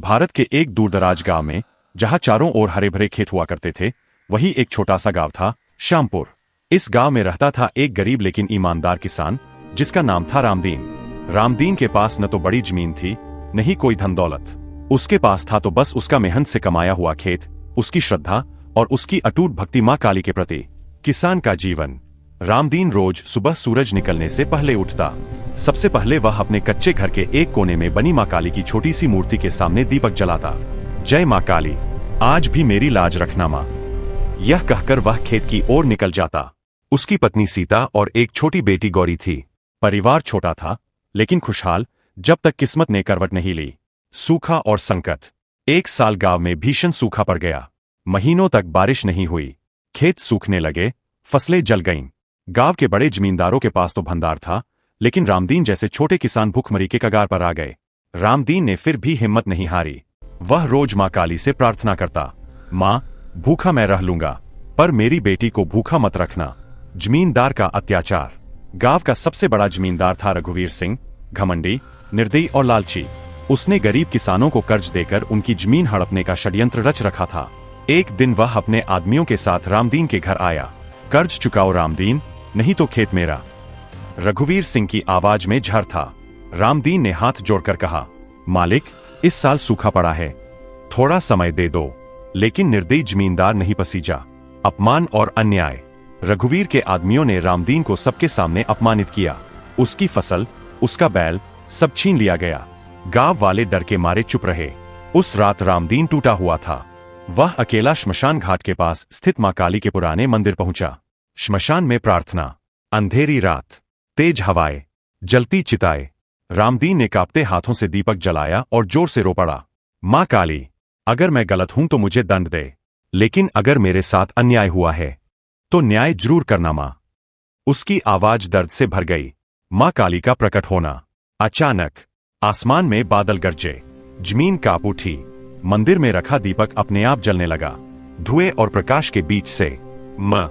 भारत के एक दूरदराज गांव में, जहां चारों ओर हरे भरे खेत हुआ करते थे, वही एक छोटा सा गांव था, श्यामपुर। इस गांव में रहता था एक गरीब लेकिन ईमानदार किसान, जिसका नाम था रामदीन। रामदीन के पास न तो बड़ी जमीन थी, न ही कोई धन दौलत। उसके पास था तो बस उसका मेहनत से कमाया हुआ खेत, उसकी श्रद्धा और उसकी अटूट भक्ति मां काली के प्रति। किसान का जीवन। रामदीन रोज सुबह सूरज निकलने से पहले उठता। सबसे पहले वह अपने कच्चे घर के एक कोने में बनी मां काली की छोटी सी मूर्ति के सामने दीपक जलाता। जय मां काली, आज भी मेरी लाज रखना मां, यह कहकर वह खेत की ओर निकल जाता। उसकी पत्नी सीता और एक छोटी बेटी गौरी थी। परिवार छोटा था लेकिन खुशहाल, जब तक किस्मत ने करवट नहीं ली। सूखा और संकट। एक साल गांव में भीषण सूखा पड़ गया। महीनों तक बारिश नहीं हुई। खेत सूखने लगे, फसलें जल गईं। गांव के बड़े जमींदारों के पास तो भंडार था, लेकिन रामदीन जैसे छोटे किसान भूखमरी के कगार पर आ गए। रामदीन ने फिर भी हिम्मत नहीं हारी। वह रोज मां काली से प्रार्थना करता, मां, भूखा मैं रह लूंगा, पर मेरी बेटी को भूखा मत रखना। जमींदार का अत्याचार। गांव का सबसे बड़ा जमींदार था रघुवीर सिंह, घमंडी, निर्दयी और लालची। उसने गरीब किसानों को कर्ज देकर उनकी जमीन हड़पने का षड्यंत्र रच रखा था। एक दिन वह अपने आदमियों के साथ रामदीन के घर आया। कर्ज चुकाओ रामदीन, नहीं तो खेत मेरा। रघुवीर सिंह की आवाज में झर था। रामदीन ने हाथ जोड़कर कहा, मालिक, इस साल सूखा पड़ा है, थोड़ा समय दे दो। लेकिन निर्दयी जमींदार नहीं पसीजा। अपमान और अन्याय। रघुवीर के आदमियों ने रामदीन को सबके सामने अपमानित किया। उसकी फसल, उसका बैल, सब छीन लिया गया। गांव वाले डर के मारे चुप रहे। उस रात रामदीन टूटा हुआ था। वह अकेला श्मशान घाट के पास स्थित मां काली के पुराने मंदिर पहुंचा। श्मशान में प्रार्थना। अंधेरी रात, तेज हवाएं, जलती चिताएं। रामदीन ने कांपते हाथों से दीपक जलाया और जोर से रो पड़ा, मां काली, अगर मैं गलत हूं तो मुझे दंड दे, लेकिन अगर मेरे साथ अन्याय हुआ है तो न्याय जरूर करना मां। उसकी आवाज दर्द से भर गई। मां काली का प्रकट होना। अचानक आसमान में बादल गरजे, जमीन कांप उठी। मंदिर में रखा दीपक अपने आप जलने लगा। धुएं और प्रकाश के बीच से मां